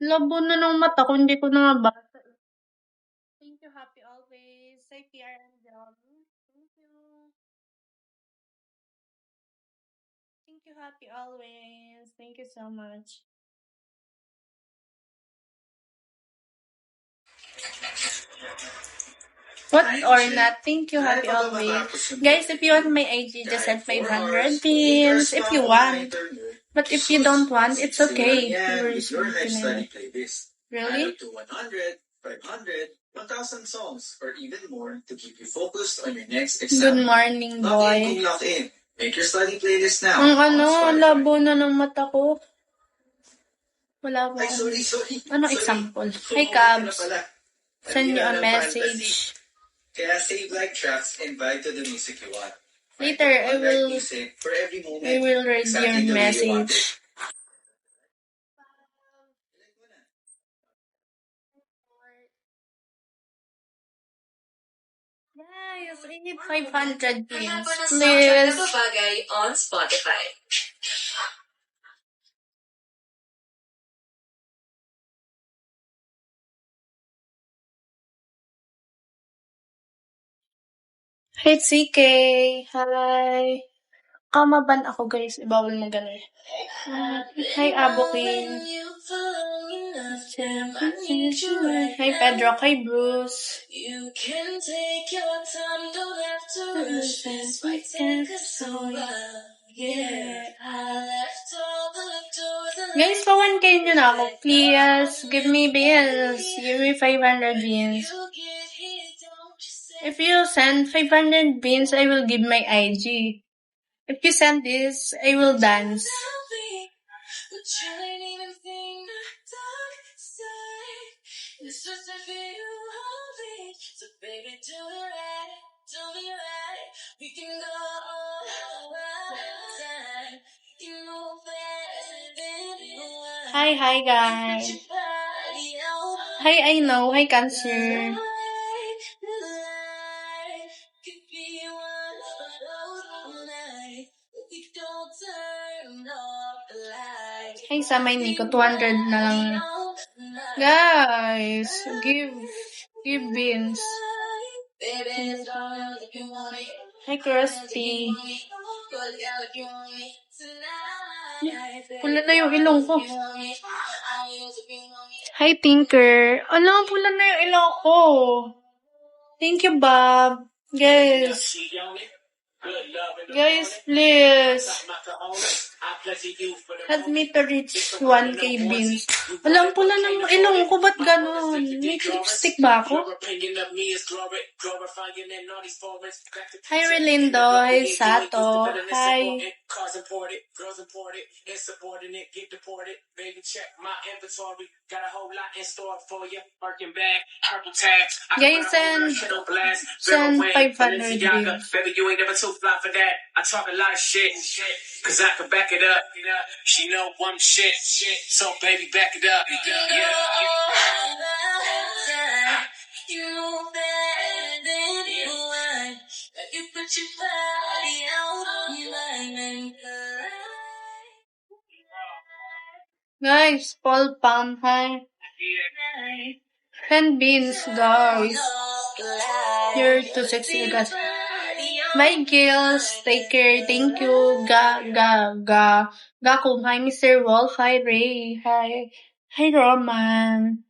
Labo na ng mata ko, hindi ko na mabasa. Thank you, happy always. Say PR and John. Thank you. Thank you, happy always. Thank you so much. What or not? Thank you, happy always. Guys, if you want my IG, just send 500 pins if you want. But if you don't want, it's okay. Really? 500, 1,000 songs, or even more to keep you focused on your next exam. Good morning, boy. Lock in. Make your study playlist now. Ang labo na ng mata ko. Wala ba? Sorry. Ano example? Hi, Cabs. Send you a message. Kaya save like tracks and vibe to the music you want. Later, I will read your message. Guys, I need 500 pins, please. On Spotify. Hey, CK. Hi. Kamaban ako, guys. Ibawal mo ganun. Hi, Abokin. Hi, Pedro. Hi, Bruce. You can take your time, don't have to rush this. Guys, pa 1K nyo na ako. Please, give me bills. Give me 500 beans. If you send 500 beans, I will give my IG. If you send this, I will dance. Hi guys. Hi, I know. Hi, Cancer. Hey, Samay Nico, 200 na lang. Guys, give beans. Hi, Krusty. Pula na yung ilong ko. Hi, Tinker. Ano, pula na yung ilong ko. Thank you, Bob. Guys, please. Help me to reach 1K beans. Alam pula ng ilong ko, ba't ganun? May lipstick ba ako? Hi, Relindo. Hi, Sato. Hi. Guys, send 500 beans. Baby, you ain't never too fly for that. I talk a lot of shit, cause I can back it up. She know I'm shit, so baby, back it up. Guys, Paul Pam, hi. Send beans, guys. You're too sexy, guys. Bye, girls. Take care. Thank you. Gakum. Hi, Mr. Wolf. Hi, Ray. Hi. Hi, Roman.